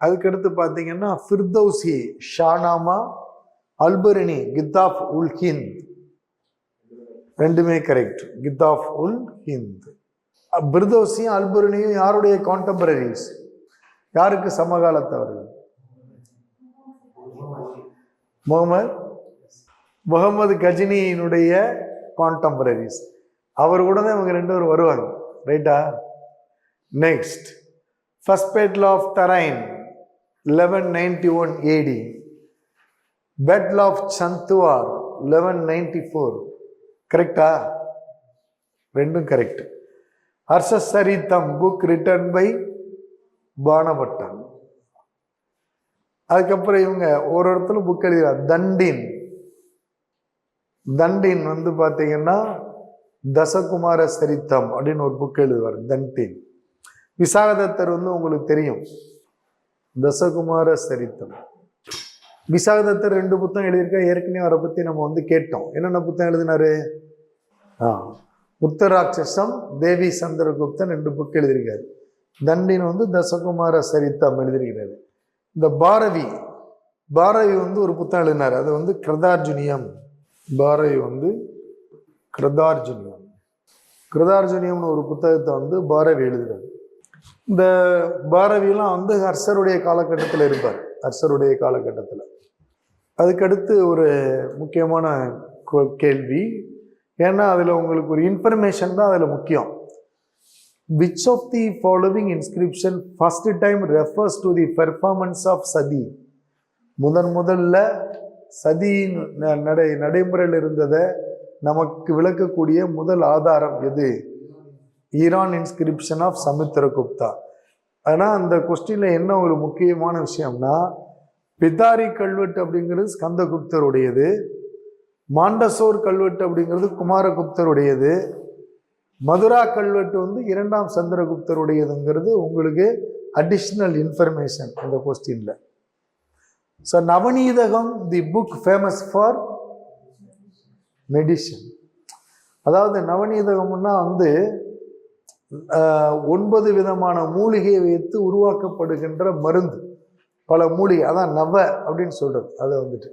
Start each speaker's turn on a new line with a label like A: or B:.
A: அதுக்கடுத்து பார்த்தீங்கன்னா ஃபிர்தௌசி ஷானாமா அல்பரணி கித்தாஃப் உல் ஹிந்த், ரெண்டுமே கரெக்ட். கித்தாஃப் உல் ஹிந்த். ஃபிர்தௌசியும் அல்பரணியும் யாருடைய கான்டெம்பரரிஸ்? யாருக்கு சமகாலத்தவர்கள்? முகமது கஜினியினுடைய கான்டெம்பரரிஸ். அவர் கூட தான் இவங்க ரெண்டு பேரும் வருவாங்க. ரைட்டா? Next, first battle of Tarain 1191 AD, battle of Chandawar 1194. கரெக்டா? ரெண்டும் correct. Harshacharitam book written by Banabhattan. அதுக்கப்புறம் இவங்க ஒரு இடத்துல புக் எழுதுறார். தண்டின் வந்து பார்த்தீங்கன்னா தசகுமார சரித்தம் அப்படின்னு ஒரு புக் எழுதுவார். தண்டின். விசாகதத்தர் வந்து உங்களுக்கு தெரியும், தசகுமார சரித்தம். விசாகதத்தர் 2 புத்தகம் எழுதியிருக்க. ஏற்கனவே அவரை பற்றி நம்ம வந்து கேட்டோம். என்னென்ன புத்தகம் எழுதினாரு? உத்தராட்சசம், தேவி சந்திரகுப்தன் 2 புக் எழுதியிருக்காரு. தண்டின் வந்து தசகுமார சரித்தம் எழுதியிருக்கிறாரு. இந்த பாரவி வந்து ஒரு புத்தகம் எழுதினார். அது வந்து கிருதார்ஜுனியம். பாரவி வந்து கிருதார்ஜுனியம்னு ஒரு புத்தகத்தை வந்து பாரவி எழுதுறாரு. இந்த பாரவியெல்லாம் வந்து ஹர்ஷருடைய காலகட்டத்தில் இருப்பார். ஹர்ஷருடைய காலகட்டத்தில். அதுக்கடுத்து ஒரு முக்கியமான கேள்வி, ஏன்னா அதில் உங்களுக்கு ஒரு இன்ஃபர்மேஷன் தான் அதில் முக்கியம். Which of the following inscription first time refers to the performance of சதி? முதல்ல சதியின் நடைமுறையில் இருந்ததை நமக்கு விளக்கக்கூடிய முதல் ஆதாரம் எது? Eran inscription of Samudragupta. ஆனால் அந்த கொஸ்டின்ல என்ன ஒரு முக்கியமான விஷயம்னா, பிதாரி கல்வெட்டு அப்படிங்கிறது ஸ்கந்தகுப்தருடையது, மாண்டசோர் கல்வெட்டு அப்படிங்கிறது குமாரகுப்தருடையது, மதுரா கல்வெட்டு வந்து 2ஆம் சந்திரகுப்தருடையதுங்கிறது உங்களுக்கு அடிஷ்னல் இன்ஃபர்மேஷன் இந்த கொஸ்டின்ல. So Navanitakam the book famous for medicine. அதாவது நவநீதகம்னா வந்து 9 விதமான மூலிகையை வைத்து உருவாக்கப்படுகின்ற மருந்து. பல மூலிகை, அதான் நவ அப்படின்னு சொல்றது. அதை வந்துட்டு